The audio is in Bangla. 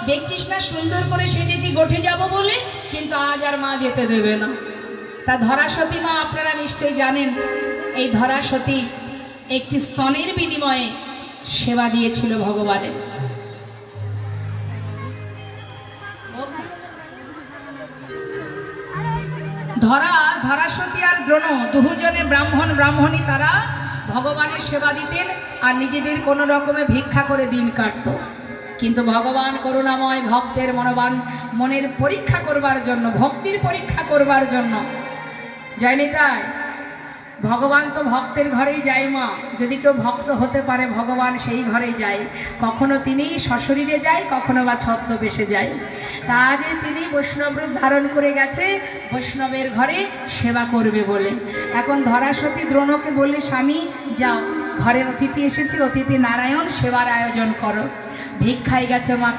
দেখছিস না সুন্দর করে সেজেছি গোঠে যাব বলে, কিন্তু আজ আর মা যেতে দেবে না। তা ধরাসতী মা আপনারা নিশ্চয়ই জানেন, এই ধরাসতী একটি স্তনের বিনিময়ে সেবা দিয়েছিল ভগবানের। ধরাসতী আর দ্রোণ দুজনে ব্রাহ্মণী, তারা ভগবানের সেবা দিতেন আর নিজেদের কোনো রকমে ভিক্ষা করে দিন কাটত। কিন্তু ভগবান করুণাময়, ভক্তের মনের পরীক্ষা করবার জন্য, ভক্তির পরীক্ষা করবার জন্য যায়নি। তাই ভগবান তো ভক্তের ঘরেই যায় মা, যদি কেউ ভক্ত হতে পারে ভগবান সেই ঘরেই যায়। কখনো তিনি সশরীরে যায়, কখনো বা ছদ্মবেশে যায়। তা আজ তিনি বৈষ্ণব রূপ ধারণ করে গেছে বৈষ্ণবের ঘরে সেবা করবে বলে। এখন ধরাসতী দ্রোণকে বললে, স্বামী যাও, ঘরে অতিথি এসেছে, অতিথি নারায়ণ, সেবার আয়োজন করো। ভিক্ষায় গেছে মা।